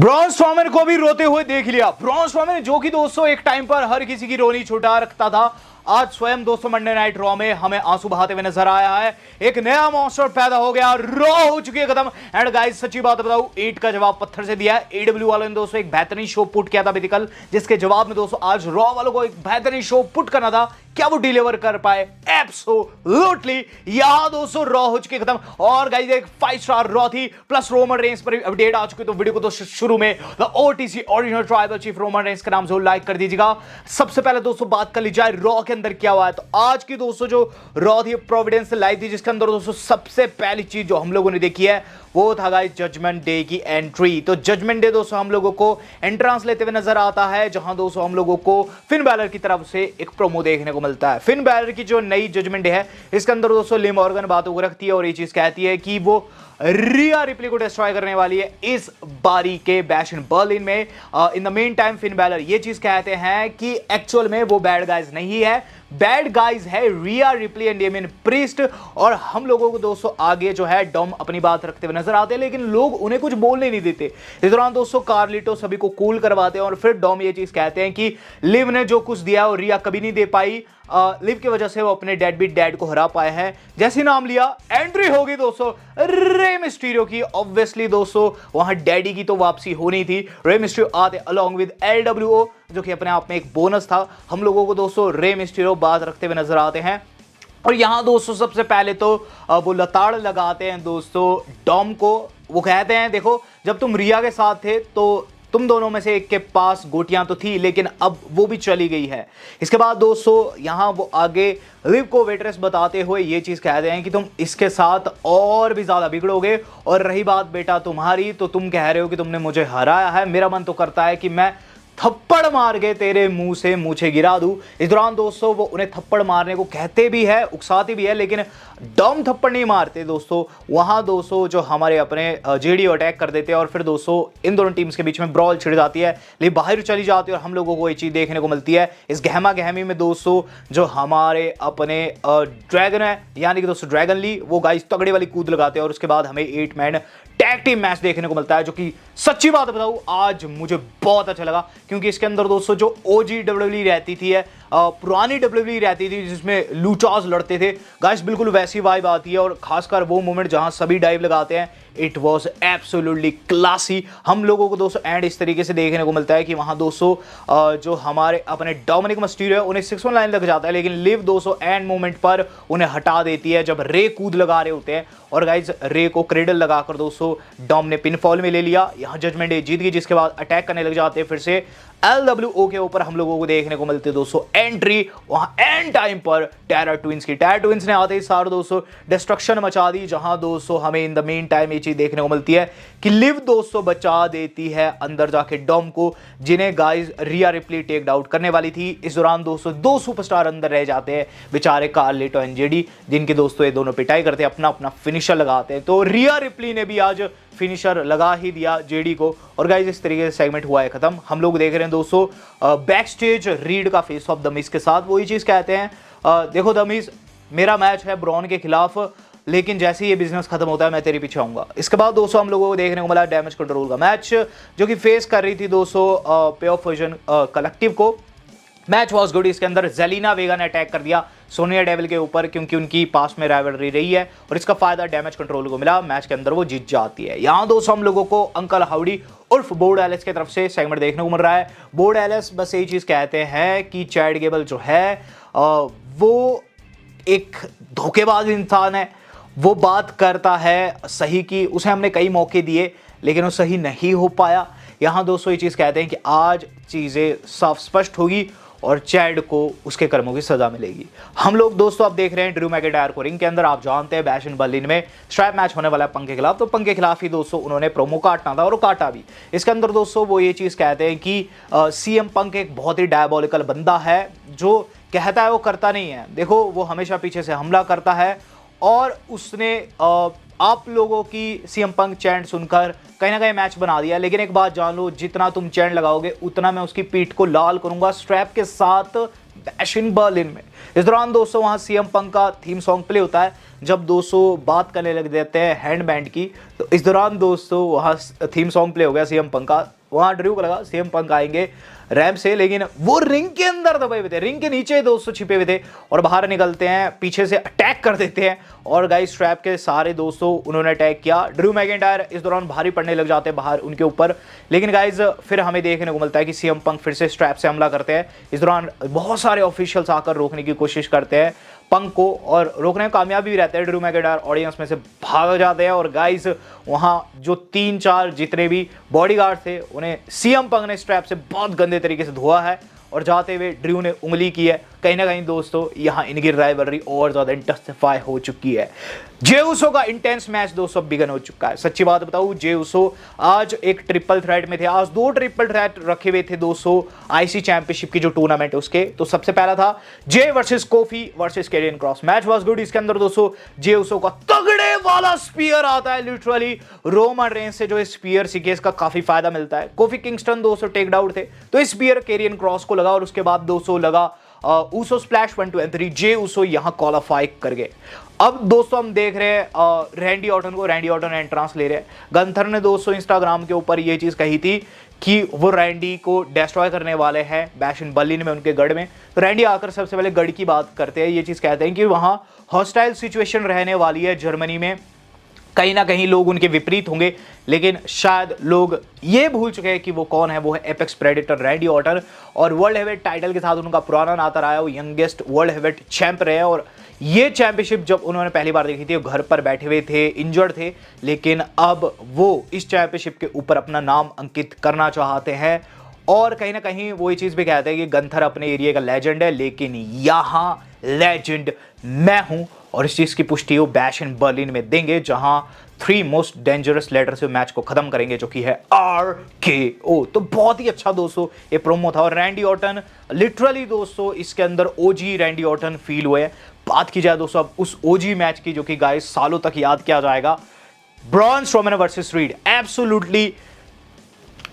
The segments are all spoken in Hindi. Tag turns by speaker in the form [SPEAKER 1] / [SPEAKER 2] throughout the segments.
[SPEAKER 1] ब्रॉन स्ट्रॉमैन को भी रोते हुए देख लिया। ब्रॉन स्ट्रॉमैन जो कि दोस्तों एक टाइम पर हर किसी की रोनी छुटा रखता था, आज स्वयं दोस्तों मंडे नाइट रॉ में हमें आंसू बहाते हुए नजर आया है। एक नया मॉन्स्टर पैदा हो गया, रॉ हो चुकी है खत्म। एंड गाइस सच्ची बात बताऊं, ईंट का जवाब पत्थर से दिया है। एडब्ल्यू वालों ने दोस्तों एक बेहतरीन शो पुट किया था बितिकल, जिसके जवाब में दोस्तों आज रॉ वालों को एक बेहतरीन शो पुट करना था। क्या वो डिलीवर कर पाए? एब्सोल्युटली। यहां दोस्तों रॉ हो चुकी खत्म। और गाइस एक 5 स्टार रॉ थी, प्लस रोमन रेंस पर अपडेट आ चुकी। तो वीडियो को दोस्तों शुरू में the OTC original tribal chief Roman Reigns का नाम जरूर लाइक कर दीजिएगा। सबसे पहले दोस्तों बात कर ली जाए रॉ के अंदर क्या हुआ है। तो आज की दोस्तों जो रॉ थी प्रोविडेंस लाइव थी, जिसके अंदर दोस्तों सबसे पहली चीज जो हम लोगों ने देखी है वो था गाइस जजमेंट डे की एंट्री। तो जजमेंट डे दोस्तों हम लोगों को एंट्रेंस लेते हुए नजर आता है, जहां दोस्तों हम लोगों को फिन बैलर की तरफ से एक प्रोमो देखने को मिलता है। फिन बैलर की जो नई जजमेंट डे है, इसके अंदर दोस्तों लिव मॉर्गन बातों को रखती है और ये चीज कहती है कि वो रिया रिप्ली को डिस्ट्रॉय करने वाली है इस बारी के बैश इन बर्लिन में। In the main time Finn Balor ये चीज कहते हैं कि एक्चुअल में वो बैड गाइज नहीं है, बैड गाइज है रिया रिप्ली एंड डेमियन प्रीस्ट। और हम लोगों को दोस्तों आगे जो है डॉम अपनी बात रखते हुए नजर आते हैं, लेकिन लोग उन्हें कुछ बोलने नहीं देते। इस दौरान दोस्तों कार्लिटो सभी को कूल करवाते हैं और फिर डॉम ये चीज कहते हैं कि लिव ने जो कुछ दिया वो रिया कभी नहीं दे पाई। लिव की वजह से वो अपने डेड बीट डैड को हरा पाए हैं। जैसे नाम लिया एंट्री होगी दोस्तों रे मिस्टीरियो की। ऑब्वियसली दोस्तों वहां डैडी की तो वापसी होनी थी। रे मिस्टीरियो आते अलोंग विद LWO, जो कि अपने आप में एक बोनस था। हम लोगों को दोस्तों रे मिस्टीरियो बात रखते हुए नजर आते हैं। और यहां दोस्तों सबसे पहले तो वो लताड़ लगाते हैं दोस्तों डॉम को। वो कहते हैं देखो, जब तुम रिया के साथ थे तो तुम दोनों में से एक के पास गोटियां तो थी, लेकिन अब वो भी चली गई है। इसके बाद दोस्तों यहां वो आगे लिव को वेट्रेस बताते हुए ये चीज कहते हैं कि तुम इसके साथ और भी ज्यादा बिगड़ोगे। और रही बात बेटा तुम्हारी, तो तुम कह रहे हो कि तुमने मुझे हराया है, मेरा मन तो करता है कि मैं थप्पड़ मार के तेरे मुंह से मूछे गिरा दूं। इस दौरान दोस्तों वो उन्हें थप्पड़ मारने को कहते भी है, उकसाते भी है, लेकिन डॉम थप्पड़ नहीं मारते दोस्तों। वहां दोस्तों जो हमारे अपने जेडी अटैक कर देते हैं और फिर दोस्तों इन दोनों टीम्स के बीच में ब्रॉल छिड़ जाती है। लेकिन बाहर चली जाती है और हम लोगों को ये चीज देखने को मिलती है। इस गहमा गहमी में दोस्तों जो हमारे अपने ड्रैगन है, यानी कि दोस्तों ड्रैगन ली, वो गाइस तगड़े वाली कूद लगाते हैं और उसके बाद हमें 8 मैन टैग टीम मैच देखने को मिलता है, जो कि सच्ची बात बताऊं आज मुझे बहुत अच्छा लगा। क्योंकि इसके अंदर दोस्तों जो ओजी WWE रहती थी, पुरानी WWE रहती थी जिसमें लूचास लड़ते थे गाइस, बिल्कुल वैसी वाइब आती है। और खासकर वो मोमेंट जहां सभी डाइव लगाते हैं, इट वॉज एब्सोल्युटली क्लासी। हम लोगों को दोस्तों एंड इस तरीके से देखने को मिलता है कि वहां दोस्तों जो हमारे अपने डोमिनिक मिस्टीरियो है उन्हें 6-1 लाइन लग जाता है, लेकिन लिव दोस्तों एंड मोमेंट पर उन्हें हटा देती है जब रे कूद लगा रहे होते हैं। और गाइज रे को क्रेडल लगाकर दोस्तों डॉम ने पिनफॉल में ले लिया। यहां जजमेंट डे जीत गई, जिसके बाद अटैक करने लग जाते हैं फिर से LWO के ऊपर। हम लोगों को देखने को मिलती है दोस्तों एंट्री वहां एंड टाइम पर टेरर ट्विंस की। टेरर ट्विंस ने आते ही सारे दोस्तों डिस्ट्रक्शन मचा दी, जहां दोस्तों हमें इन द मेन टाइम ये चीज देखने को मिलती है कि लिव दोस्तों बचा देती है अंदर जाके डॉम को, जिन्हें guys Rhea Ripley take down करने वाली थी। इस दौरान दोस्तों 2 सुपरस्टार अंदर रह जाते हैं, बेचारे कार्लिटो एंड जेडी, जिनके दोस्तों ये दोनों पिटाई करते हैं, अपना अपना फिनिशर लगाते हैं। तो रिया रिप्ली ने भी आज फिनिशर लगा ही दिया जेडी को। और गाइस इस तरीके से सेगमेंट हुआ है खत्म। हम लोग देख रहे हैं दोस्तों बैक स्टेज रीड का फेस ऑफ द मिस के साथ वो ये चीज कहते हैं, देखो द मिस, मेरा मैच है ब्रॉन के खिलाफ, लेकिन जैसे ही ये बिजनेस खत्म होता है मैं तेरे पीछे आऊंगा। इसके बाद दोस्तों हम लोगों को देखने को मिला डैमेज कंट्रोल का मैच, जो कि फेस कर रही थी दोस्तों पे ऑफ विजन कलेक्टिव को। Match was good. इसके अंदर जेलिना वेगा ने अटैक कर दिया सोनिया डेविल के ऊपर, क्योंकि उनकी पास में राइवलरी रही है और इसका फायदा डैमेज कंट्रोल को मिला। मैच के अंदर वो जीत जाती है। यहां दोस्तों हम लोगों को अंकल हाउडी उर्फ बोर्ड एलिस की तरफ से सेगमेंट देखने को मिल रहा है। बोर्ड एलिस बस यही चीज कहते हैं कि चैड गेबल जो है वो एक धोखेबाज इंसान है। वो बात करता है सही की, उसे हमने कई मौके दिए लेकिन वो सही नहीं हो पाया। यहां दोस्तों ये चीज कहते हैं कि आज चीजें साफ स्पष्ट होगी और चैड को उसके कर्मों की सजा मिलेगी। हम लोग दोस्तों अब देख रहे हैं ड्रू मैकइंटायर को रिंग के अंदर। आप जानते हैं बैश इन बर्लिन में स्ट्रैप मैच होने वाला है पंक के खिलाफ, तो पंक के खिलाफ ही दोस्तों उन्होंने प्रोमो काटना था और वो काटा भी। इसके अंदर दोस्तों वो ये चीज कहते हैं कि CM पंक एक बहुत ही डायबोलिकल बंदा है, जो कहता है वो करता नहीं है। देखो वो हमेशा पीछे से हमला करता है और उसने आप लोगों की CM पंक चैंट सुनकर कहीं ना कहीं मैच बना दिया। लेकिन एक बात जान लो, जितना तुम चैंट लगाओगे उतना मैं उसकी पीठ को लाल करूंगा स्ट्रैप के साथ बैश इन बर्लिन में। इस दौरान दोस्तों वहां CM पंक का थीम सॉन्ग प्ले होता है, जब दोस्तों बात करने लग जाते हैं हैंडबैंड की, तो इस दौरान दोस्तों वहाँ थीम सॉन्ग प्ले हो गया सीएम पंक का। वहाँ ड्रू को लगा सीएम पंक आएंगे रैंप से, लेकिन वो रिंग के अंदर दबे हुए थे, रिंग के नीचे दोस्तों छिपे हुए थे और बाहर निकलते हैं, पीछे से अटैक कर देते हैं और गाइस स्ट्रैप के सारे दोस्तों उन्होंने अटैक किया। ड्रू मैकिंटायर इस दौरान भारी पड़ने लग जाते हैं बाहर उनके ऊपर, लेकिन गाइस फिर हमें देखने को मिलता है कि सीएम पंक फिर से स्ट्रैप से हमला करते हैं। इस दौरान बहुत सारे ऑफिशियल्स आकर रोकने की कोशिश करते हैं पंक को और रोकने में कामयाब भी रहते हैं। ड्रू मैकिंटायर ऑडियंस में से भाग जाते हैं और गाइस वहां जो 3-4 जितने भी बॉडीगार्ड थे उन्हें सीएम पंक ने स्ट्रैप से बहुत गंदे तरीके से धोआ है और जाते हुए ड्रू ने उंगली की है। कहीं ना कहीं दोस्तों यहां इनकी राइवलरी और ज्यादा इंटेंसिफाई हो चुकी है। जे उसो का इंटेंस मैच दोस्तों बिगन हो चुका है। सच्ची बात बताऊं, जे उसो आज एक ट्रिपल थ्रेट में थे, आज 2 ट्रिपल थ्रेट रखे हुए थे दोस्तों आईसी चैंपियनशिप की जो टूर्नामेंट है उसके। तो सबसे पहला था Jey versus Kofi versus Karrion Kross, match was good. इसके अंदर दोस्तों जे उसो का तगड़े वाला स्पीयर आता है लिटरली रोमन रेंज से, जो स्पीयर सीखे इसका काफी फायदा मिलता है। कोफी किंगस्टन दोस्तों टेक डाउन थे तो स्पीयर कैरियन क्रॉस को लगा और उसके बाद दोस्तों लगा ऊसो स्प्लैश 1 2 3, जे ऊसो यहां क्वालिफाई कर गए। अब दोस्तों हम देख रहे हैं रैंडी ऑर्टन को, रैंडी ऑर्टन एंट्रांस ले रहे हैं। गंथर ने दोस्तों इंस्टाग्राम के ऊपर ये चीज कही थी कि वो रैंडी को डिस्ट्रॉय करने वाले हैं बैश इन बर्लिन में उनके गढ़ में। तो रैंडी आकर सबसे पहले गढ़ की बात करते हैं, ये चीज कहते हैं कि वहां हॉस्टाइल सिचुएशन रहने वाली है जर्मनी में, कहीं ना कहीं लोग उनके विपरीत होंगे, लेकिन शायद लोग ये भूल चुके हैं कि वो कौन है। वो है एपेक्स प्रेडेटर रैंडी ऑर्टन और वर्ल्ड हेवीवेट टाइटल के साथ उनका पुराना नाता रहा है। वो यंगेस्ट वर्ल्ड हेवीवेट चैंप रहे हैं और ये चैंपियनशिप जब उन्होंने पहली बार देखी थी वो घर पर बैठे हुए थे, इंजर्ड थे, लेकिन अब वो इस चैंपियनशिप के ऊपर अपना नाम अंकित करना चाहते हैं। और कहीं ना कहीं वो ये चीज भी कहते हैं कि गंथर अपने एरिया का लेजेंड है, लेकिन यहां लेजेंड मैं हूं और इस चीज की पुष्टि वो बैश इन बर्लिन में देंगे, जहां 3 मोस्ट डेंजरस लेटर से मैच को खत्म करेंगे, जो कि है RKO। तो बहुत ही अच्छा दोस्तों ये प्रोमो था और रैंडी ऑर्टन लिटरली दोस्तों इसके अंदर ओजी रैंडी ऑर्टन फील हुए। बात की जाए दोस्तों अब उस ओजी मैच की, जो कि गाइस सालों तक याद किया जाएगा, Braun Strowman versus read, absolutely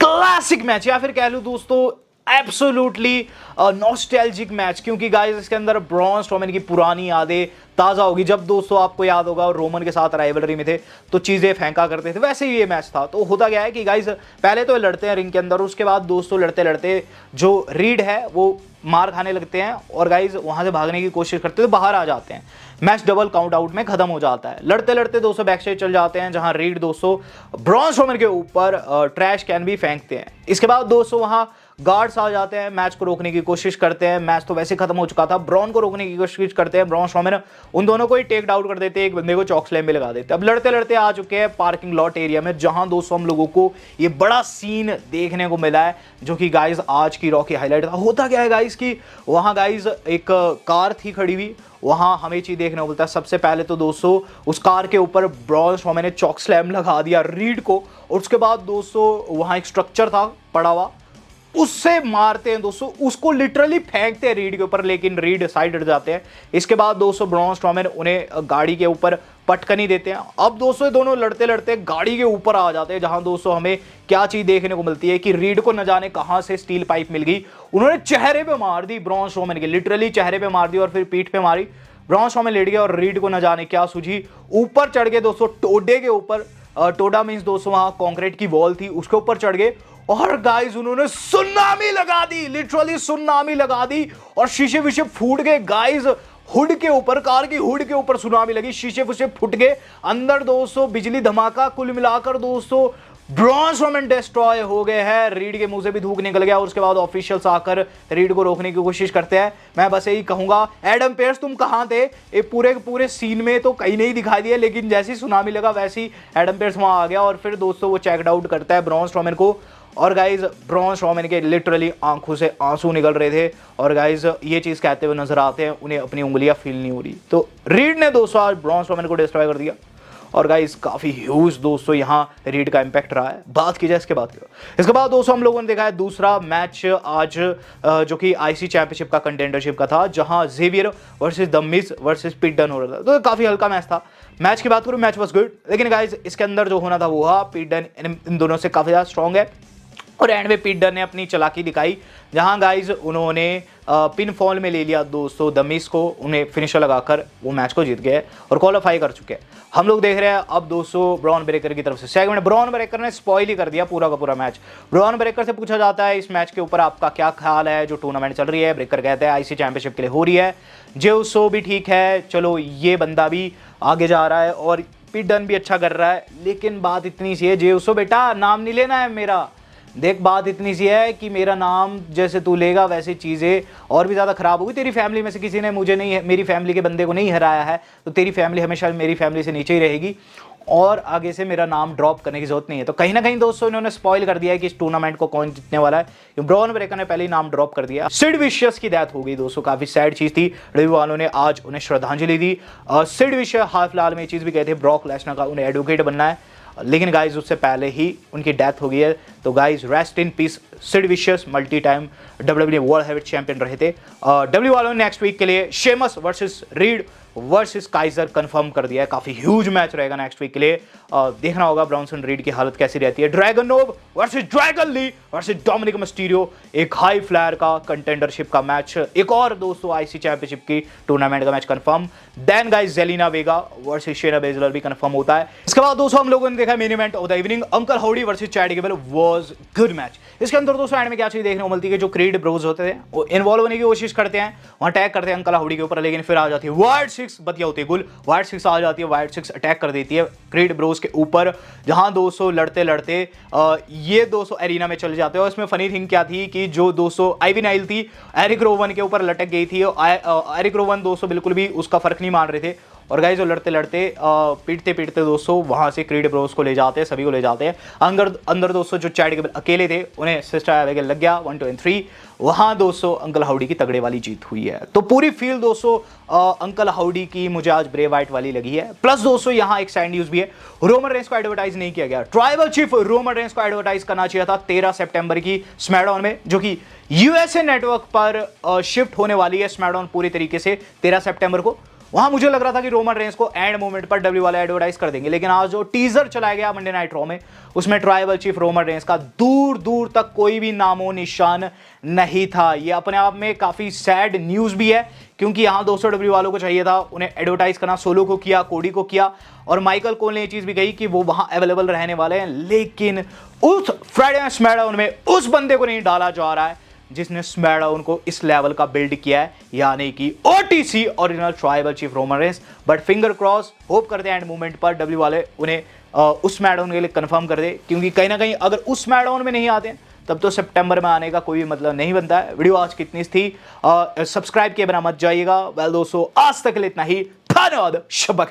[SPEAKER 1] classic match या फिर कह लूं दोस्तों एब्सोल्युटली नॉस्टैल्जिक मैच, क्योंकि गाइस इसके अंदर ब्रॉन स्ट्रोमैन की पुरानी यादें ताज़ा होगी। जब दोस्तों आपको याद होगा और रोमन के साथ राइवलरी में थे तो चीज़ें फेंका करते थे, वैसे ही ये मैच था। तो होता क्या है कि गाइस पहले तो लड़ते हैं रिंग के अंदर, उसके बाद दोस्तों लड़ते लड़ते जो रीड है वो मार खाने लगते हैं और गाइस वहां से भागने की कोशिश करते हैं तो बाहर आ जाते हैं। मैच डबल काउंट आउट में खत्म हो जाता है। लड़ते लड़ते दोस्तों बैक साइड चल जाते हैं, जहां रीड दोस्तों ब्रॉन स्ट्रोमैन के ऊपर ट्रैश कैन भी फेंकते हैं। इसके बाद दोस्तों वहां गार्ड्स आ जाते हैं, मैच को रोकने की कोशिश करते हैं। मैच तो वैसे खत्म हो चुका था, ब्रॉन को रोकने की कोशिश करते हैं। ब्रॉन स्ट्रोमैन उन दोनों को ही टेक डाउन कर देते हैं, एक बंदे को चॉक स्लैम में लगा देते हैं। अब लड़ते लड़ते आ चुके हैं पार्किंग लॉट एरिया में, जहां दोस्तों हम लोगों को ये बड़ा सीन देखने को मिला है, जो कि गाइस आज की रॉ की हाईलाइट था। होता क्या है गाइस कि वहां गाइस एक कार थी खड़ी हुई, वहां हमें चीज देखने को मिलता है। सबसे पहले तो दोस्तों उस कार के ऊपर ब्रॉन स्ट्रोमैन ने चॉक स्लैम लगा दिया रीड को, और उसके बाद दोस्तों वहां एक स्ट्रक्चर था पड़ा हुआ, उससे मारते हैं दोस्तों, उसको लिटरली फेंकते हैं रीड के ऊपर, लेकिन रीड साइड हट जाते हैं। इसके बाद दोस्तों ब्रॉन स्ट्रोमैन उन्हें गाड़ी के ऊपर पटकनी देते हैं। अब दोस्तों ये दोनों लड़ते लड़ते गाड़ी के ऊपर आ जाते हैं, जहां दोस्तों हमें क्या चीज देखने को मिलती है कि रीड को न जाने कहां से स्टील पाइप मिल गई, उन्होंने चेहरे पे मार दी ब्रॉन स्ट्रोमैन के, लिटरली चेहरे पे मार दी और फिर पीठ पे मारी। ब्रॉन स्ट्रोमैन लेट गया और रीड को न जाने क्या सूझी, ऊपर चढ़ गए दोस्तों टोडे के ऊपर। टोडा मींस दोस्तों वहां कंक्रीट की वॉल थी, उसके ऊपर चढ़ गए और गाइस उन्होंने सुनामी लगा दी, लिटरली सुनामी लगा दी और शीशे विशे फूट गए गाइस। हुड के ऊपर, कार की हुड के ऊपर सुनामी लगी, शीशे फुशे फूट गए अंदर दोस्तों, बिजली धमाका। कुल मिलाकर दोस्तों ब्रॉन स्ट्रोमैन डिस्ट्रॉय हो गए हैं, रीड के मुंह से भी थूक निकल गया और उसके बाद ऑफिशियल्स आकर रीड को रोकने की कोशिश करते हैं। मैं बस यही कहूंगा, एडम पेयर्स तुम कहां थे? ये पूरे सीन में तो कहीं नहीं दिखाई दिया, लेकिन जैसे ही सुनामी लगा वैसे ही एडम पेयर्स वहां आ गया और फिर दोस्तों वो चेकड आउट करता है ब्रॉन स्ट्रोमैन को। और गाइज ब्रॉन स्ट्रोमैन के लिटरली आंखों से आंसू निकल रहे थे और गाइज ये चीज कहते हुए नजर आते हैं उन्हें अपनी उंगलियां फील नहीं हो रही। तो रीड ने दोस्तों आज ब्रॉन स्ट्रोमैन को डिस्ट्रॉय कर दिया और गाइस काफी ह्यूज दोस्तों यहाँ रीड का इंपैक्ट रहा है। बात की जाए इसके बाद दोस्तों हम लोगों ने देखा है दूसरा मैच आज जो कि आईसी चैंपियनशिप का कंटेंडरशिप का था, जहां Xavier versus the Miz versus Pete Dunne हो रहा था। तो काफी हल्का मैच था। मैच की बात करूं, मैच वाज गुड, लेकिन गाइस इसके अंदर जो होना था वो हुआ। पीट डन इन दोनों से काफी ज्यादा स्ट्रॉन्ग है और एंड में पीटर ने अपनी चालाकी दिखाई, जहां गाइज उन्होंने पिन फॉल में ले लिया दोस्तों द मिस को, उन्हें फिनिशर लगाकर वो मैच को जीत गए और क्वालिफाई कर चुके हैं। हम लोग देख रहे हैं अब दोस्तों ब्रॉन ब्रेकर की तरफ से सेगमेंट। ब्रॉन ब्रेकर ने स्पॉइल ही कर दिया पूरा का पूरा मैच। ब्रॉन ब्रेकर से पूछा जाता है इस मैच के ऊपर आपका क्या ख्याल है, जो टूर्नामेंट चल रही है। ब्रेकर कहते हैं आईसी चैंपियनशिप के लिए हो रही है, जे उसो भी ठीक है, चलो ये बंदा भी आगे जा रहा है और पीट डन भी अच्छा कर रहा है, लेकिन बात इतनी सी है जे उसो बेटा नाम नहीं लेना है मेरा। देख बात इतनी सी है कि मेरा नाम जैसे तू लेगा वैसे चीज़ें और भी ज़्यादा ख़राब होगी। तेरी फैमिली में से किसी ने मुझे नहीं, मेरी फैमिली के बंदे को नहीं हराया है, तो तेरी फैमिली हमेशा मेरी फैमिली से नीचे ही रहेगी और आगे से मेरा नाम ड्रॉप करने की जरूरत नहीं है। तो कहीं ना कहीं दोस्तों इन्होंने स्पॉइल कर दिया है कि इस टूर्नामेंट को कौन जीतने वाला है। ब्रॉन ब्रेकर ने पहले ही नाम ड्रॉप कर दिया। सिड विशियस की डेथ हो गई दोस्तों, काफ़ी सैड चीज़ थी। डब्ल्यू वालों ने आज उन्हें श्रद्धांजलि दी। सिड विशियस हाल फिलहाल में ये चीज़ भी कहते हैं ब्रॉक लेसनर का उन्हें एडवोकेट बनना है, लेकिन गाइज उससे पहले ही उनकी डेथ हो गई है। तो guys rest in peace Sid Vicious, multi time WWE world heavyweight champion रहे थे। डब्ल्यू वालों ने नेक्स्ट वीक के लिए Sheamus versus Reed versus Kaiser confirm कर दिया है। काफी ह्यूज मैच रहेगा नेक्स्ट वीक के लिए। देखना होगा ब्राउनसन रीड की हालत कैसी रहती है। Dragunov versus Dragon Lee versus Dominik Mysterio, एक हाई फ्लायर का कंटेंडरशिप का मैच। एक और दोस्तों आईसी चैंपियनशिप की टूर्नामेंट का match confirm. Then guys Zelina Vega versus Shayna Baszler भी कंफर्म होता है। इसके बाद दोस्तों हम लोगों ने देखा main event of the evening, Uncle Howdy versus Chad Gable was good match. इसके अंदर दोस्तों एंड में क्या चीज देखने को मिलती है, जो क्रीड ब्रोज होते हैं वो इन्वॉल्व होने की कोशिश करते हैं, वहां अटैक करते हैं अंकल हाउडी के ऊपर, लेकिन फिर आ जाती है वाइट सिक्स, बतिया होती है गुल, वाइट सिक्स आ जाती है, वाइट सिक्स अटैक कर देती है क्रीड ब्रोज के ऊपर, जहां दोस्तों लड़ते लड़ते ये दोस्तों एरिना में चले जाते हैं। और इसमें फनी थिंग क्या थी कि जो दोस्तों आइवी नाइल थी एरिक रोवन के ऊपर लटक गई थी। एरिक रोवन दोस्तों बिल्कुल भी उसका फर्क नहीं मान रहे थे और गाइस जो लड़ते लड़ते पीटते पीटते दोस्तों वहां से क्रीड ब्रोस को ले जाते हैं, सभी को ले जाते हैं अंदर दोस्तों जो चैड गेबल अकेले थे उन्हें सिस्टर एबिगेल लग गया 1 2 and 3। वहां दोस्तों अंकल हाउडी की तगड़े वाली जीत हुई है। तो पूरी फील दोस्तों अंकल हाउडी की मुझे आज ब्रे वाइट वाली लगी है। प्लस दोस्तों यहां एक सैड न्यूज भी है, रोमन रेंस को एडवर्टाइज नहीं किया गया। ट्राइबल चीफ रोमन रेंस को एडवर्टाइज करना चाहिए था 13 सितंबर की स्मैकडाउन में, जो कि यूएसए नेटवर्क पर शिफ्ट होने वाली है स्मैकडाउन पूरी तरीके से 13 सितंबर को। वहां मुझे लग रहा था कि रोमन रेंस को एंड मोमेंट पर डब्ल्यू वाले एडवर्टाइज कर देंगे, लेकिन आज जो टीजर चलाया गया मंडे नाइट रॉ में उसमें ट्राइबल चीफ रोमन रेंस का दूर दूर तक कोई भी नामो निशान नहीं था। यह अपने आप में काफी सैड न्यूज भी है, क्योंकि यहां दोस्तों डब्ल्यू वालों को चाहिए था उन्हें एडवर्टाइज करना, सोलो को किया, कोडी को किया और माइकल कोल ने यह चीज भी कही कि वो वहां अवेलेबल रहने वाले हैं, लेकिन उस फ्राइडे स्मैकडाउन में उस बंदे को नहीं डाला जा रहा है जिसने स्मैकडाउन को इस लेवल का बिल्ड किया है, यानी कि OTC original tribal chief Roman Reigns. But finger cross, hope करते हैं एंड मूवमेंट पर डब्ल्यू वाले उन्हें उस स्मैकडाउन के लिए कंफर्म कर दे, क्योंकि कहीं ना कहीं अगर उस स्मैकडाउन में नहीं आते तब तो सितंबर में आने का कोई भी मतलब नहीं बनता है। वीडियो आज कितनी थी, सब्सक्राइब किए बिना मत जाइएगा। वेल दोस्तों आज तक के लिए इतना ही, धन्यवाद, शब्बा खैर।